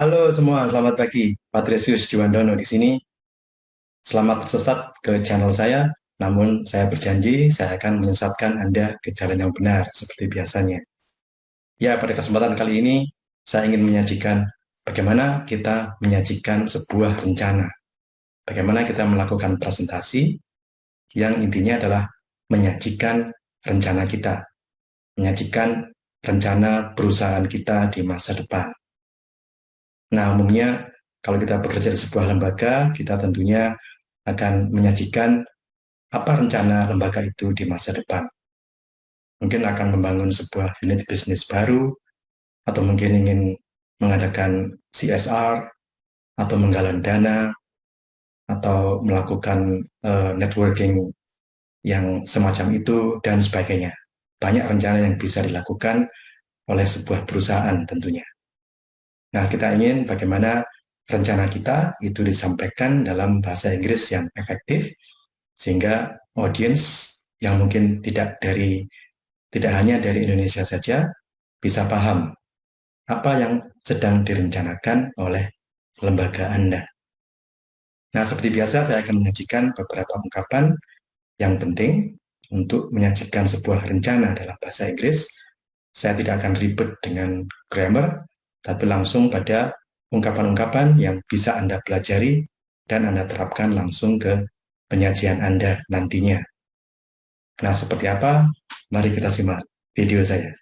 Halo semua, selamat pagi. Patrisius Juwandono di sini. Selamat tersesat ke channel saya, namun saya berjanji saya akan menyesatkan Anda ke jalan yang benar seperti biasanya. Ya, pada kesempatan kali ini saya ingin menyajikan bagaimana kita menyajikan sebuah rencana. Bagaimana kita melakukan presentasi yang intinya adalah menyajikan rencana kita, menyajikan rencana perusahaan kita di masa depan. Nah, umumnya kalau kita bekerja di sebuah lembaga, kita tentunya akan menyajikan apa rencana lembaga itu di masa depan. Mungkin akan membangun sebuah unit bisnis baru, atau mungkin ingin mengadakan CSR, atau menggalang dana, atau melakukan networking yang semacam itu, dan sebagainya. Banyak rencana yang bisa dilakukan oleh sebuah perusahaan tentunya. Nah, kita ingin bagaimana rencana kita itu disampaikan dalam bahasa Inggris yang efektif, sehingga audiens yang mungkin tidak hanya dari Indonesia saja bisa paham apa yang sedang direncanakan oleh lembaga Anda. Nah, seperti biasa saya akan menyajikan beberapa ungkapan yang penting untuk menyajikan sebuah rencana dalam bahasa Inggris. Saya tidak akan ribet dengan grammar, tapi langsung pada ungkapan-ungkapan yang bisa Anda pelajari dan Anda terapkan langsung ke penyajian Anda nantinya. Nah, seperti apa? Mari kita simak video saya.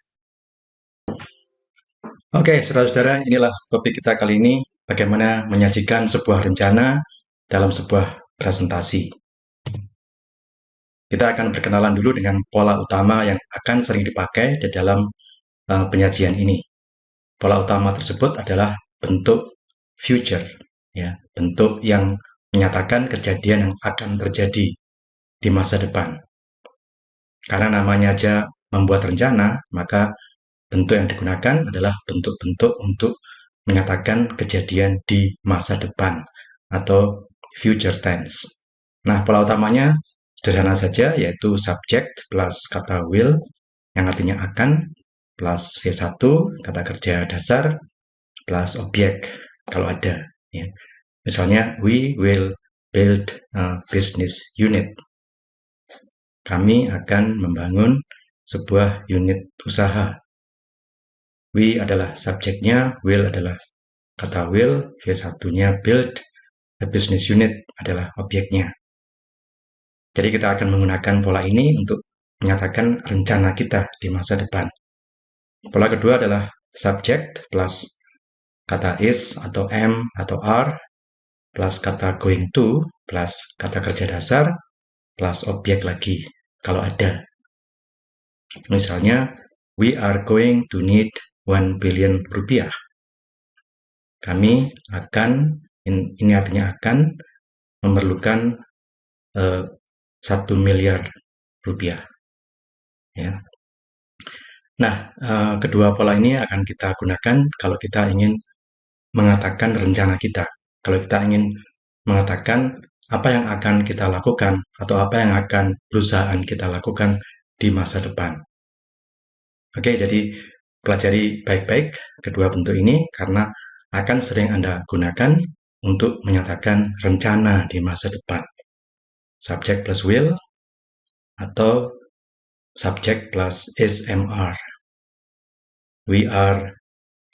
Oke, saudara-saudara, inilah topik kita kali ini, bagaimana menyajikan sebuah rencana dalam sebuah presentasi. Kita akan berkenalan dulu dengan pola utama yang akan sering dipakai di dalam penyajian ini. Pola utama tersebut adalah bentuk future, ya, bentuk yang menyatakan kejadian yang akan terjadi di masa depan. Karena namanya aja membuat rencana, maka bentuk yang digunakan adalah bentuk-bentuk untuk menyatakan kejadian di masa depan atau future tense. Nah, pola utamanya sederhana saja, yaitu subject plus kata will yang artinya akan, plus V1 kata kerja dasar, plus objek kalau ada. Ya. Misalnya, we will build a business unit. Kami akan membangun sebuah unit usaha. We adalah subjeknya, will adalah kata will, V1-nya build, a business unit adalah objeknya. Jadi kita akan menggunakan pola ini untuk menyatakan rencana kita di masa depan. Pola kedua adalah subject plus kata is atau am atau are plus kata going to plus kata kerja dasar plus objek lagi kalau ada. Misalnya, we are going to need 1 billion rupiah. Kami akan, ini artinya akan, memerlukan 1 miliar rupiah. Ya. Nah, kedua pola ini akan kita gunakan kalau kita ingin mengatakan rencana kita. Kalau kita ingin mengatakan apa yang akan kita lakukan atau apa yang akan perusahaan kita lakukan di masa depan. Oke, jadi pelajari baik-baik kedua bentuk ini karena akan sering Anda gunakan untuk menyatakan rencana di masa depan. Subject plus will atau subject plus is/am. We are,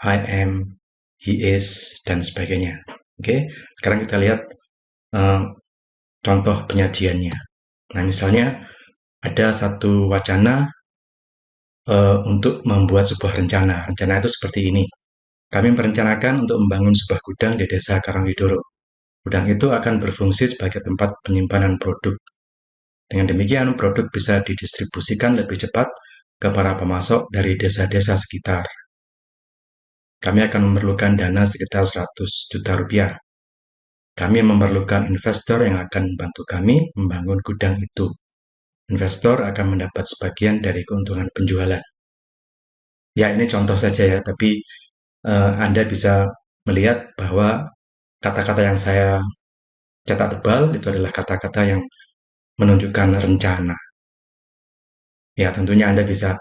I am, he is, dan sebagainya. Oke, sekarang kita lihat contoh penyajiannya. Nah, misalnya ada satu wacana untuk membuat sebuah rencana. Rencana itu seperti ini. Kami merencanakan untuk membangun sebuah gudang di desa Karangwidoro. Gudang itu akan berfungsi sebagai tempat penyimpanan produk. Dengan demikian, produk bisa didistribusikan lebih cepat ke para pemasok dari desa-desa sekitar. Kami akan memerlukan dana sekitar 100 juta rupiah. Kami memerlukan investor yang akan membantu kami membangun gudang itu. Investor akan mendapat sebagian dari keuntungan penjualan. Ya, ini contoh saja ya, tapi Anda bisa melihat bahwa kata-kata yang saya cetak tebal itu adalah kata-kata yang menunjukkan rencana. Ya, tentunya Anda bisa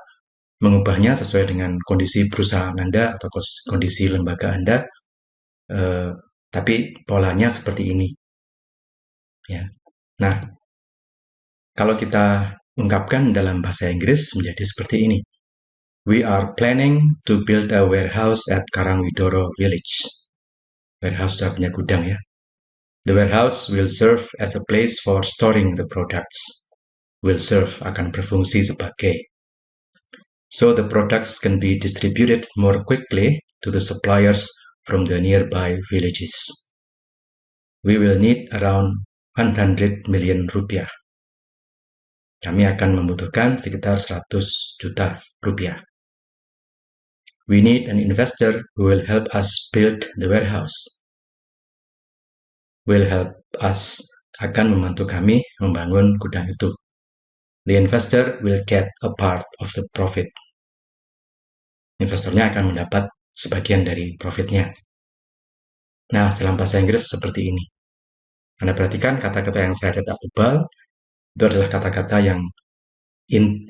mengubahnya sesuai dengan kondisi perusahaan Anda atau kondisi lembaga Anda. Tapi polanya seperti ini. Ya. Nah, kalau kita ungkapkan dalam bahasa Inggris menjadi seperti ini. We are planning to build a warehouse at Karangwidoro Village. Warehouse itu artinya gudang ya. The warehouse will serve as a place for storing the products. Will serve akan berfungsi sebagai. So the products can be distributed more quickly to the suppliers from the nearby villages. We will need around 100 million rupiah. Kami akan membutuhkan sekitar 100 juta rupiah. We need an investor who will help us build the warehouse. Will help us akan membantu kami membangun gudang itu. The investor will get a part of the profit. Investornya akan mendapat sebagian dari profitnya. Nah, dalam bahasa Inggris seperti ini. Anda perhatikan kata-kata yang saya cetak tebal, itu adalah kata-kata yang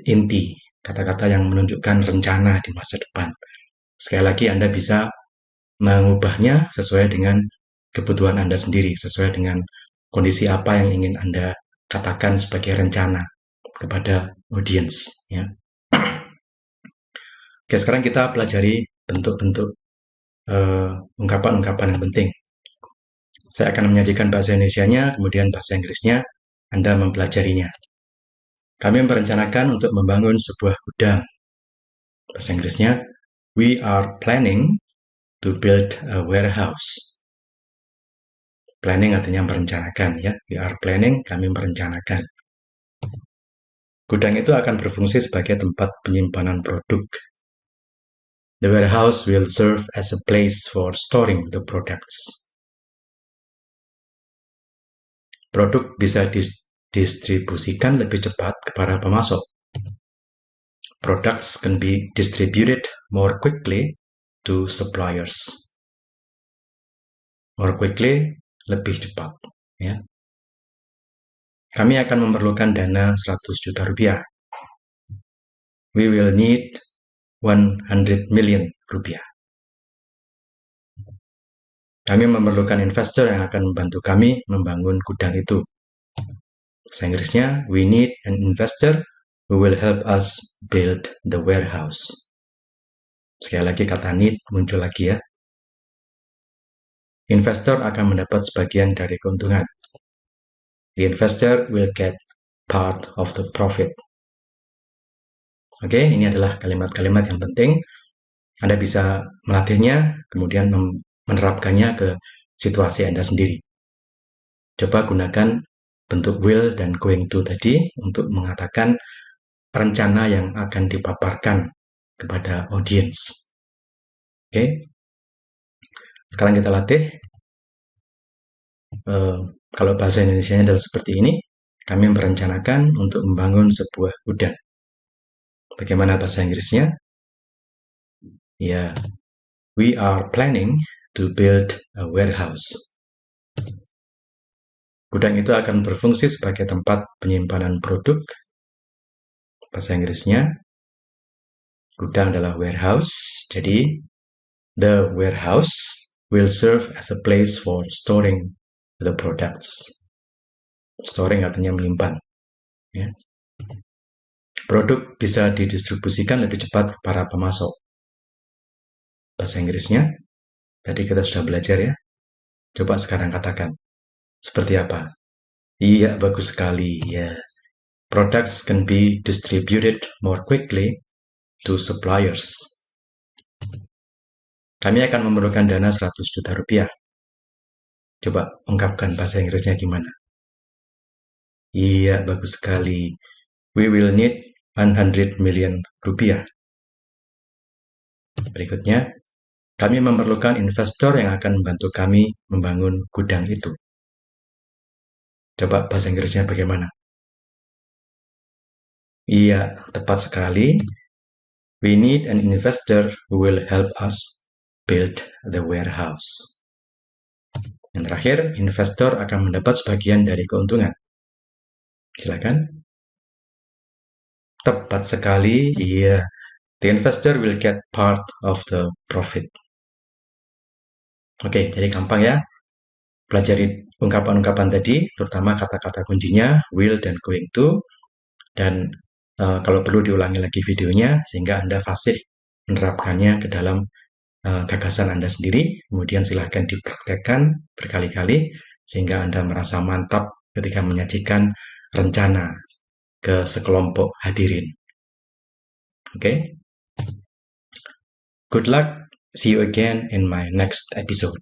inti, kata-kata yang menunjukkan rencana di masa depan. Sekali lagi Anda bisa mengubahnya sesuai dengan kebutuhan Anda sendiri, sesuai dengan kondisi apa yang ingin Anda katakan sebagai rencana kepada audience. Ya. Oke, sekarang kita pelajari bentuk-bentuk ungkapan-ungkapan yang penting. Saya akan menyajikan bahasa Indonesianya, kemudian bahasa Inggrisnya, Anda mempelajarinya. Kami merencanakan untuk membangun sebuah gudang. Bahasa Inggrisnya, we are planning to build a warehouse. Planning artinya merencanakan ya. We are planning, kami merencanakan. Gudang itu akan berfungsi sebagai tempat penyimpanan produk. The warehouse will serve as a place for storing the products. Produk bisa didistribusikan lebih cepat kepada pemasok. Products can be distributed more quickly to suppliers. More quickly, lebih cepat. Ya. Kami akan memerlukan dana 100 juta rupiah. We will need 100 million rupiah. Kami memerlukan investor yang akan membantu kami membangun gudang itu. Bahasa Inggrisnya, we need an investor who will help us build the warehouse. Sekali lagi kata need muncul lagi ya. Investor akan mendapat sebagian dari keuntungan. The investor will get part of the profit. Oke, ini adalah kalimat-kalimat yang penting. Anda bisa melatihnya, kemudian menerapkannya ke situasi Anda sendiri. Coba gunakan bentuk will dan going to tadi untuk mengatakan rencana yang akan dipaparkan kepada audience. Oke, sekarang kita latih. Kalau bahasa Indonesianya adalah seperti ini, kami merencanakan untuk membangun sebuah gudang. Bagaimana bahasa Inggrisnya? Ya, we are planning to build a warehouse. Gudang itu akan berfungsi sebagai tempat penyimpanan produk. Bahasa Inggrisnya, gudang adalah warehouse. Jadi, the warehouse will serve as a place for storing the products. Storing artinya menyimpan. Ya. Produk bisa didistribusikan lebih cepat ke para pemasok. Bahasa Inggrisnya, tadi kita sudah belajar ya. Coba sekarang katakan. Seperti apa? Iya, bagus sekali. Ya. Products can be distributed more quickly to suppliers. Kami akan memerlukan dana 100 juta rupiah. Coba ungkapkan bahasa Inggrisnya gimana? Iya, bagus sekali. We will need 100 million rupiah. Berikutnya, kami memerlukan investor yang akan membantu kami membangun gudang itu. Coba bahasa Inggrisnya bagaimana? Iya, tepat sekali. We need an investor who will help us build the warehouse. Yang terakhir, investor akan mendapat sebagian dari keuntungan. Silakan. Tepat sekali, iya. The investor will get part of the profit. Oke, jadi gampang ya. Pelajari ungkapan-ungkapan tadi, terutama kata-kata kuncinya will dan going to, dan kalau perlu diulangi lagi videonya sehingga Anda fasih menerapkannya ke dalam gagasan Anda sendiri. Kemudian silahkan dipraktekkan berkali-kali sehingga Anda merasa mantap ketika menyajikan rencana ke sekelompok hadirin. Oke, good luck. See you again in my next episode.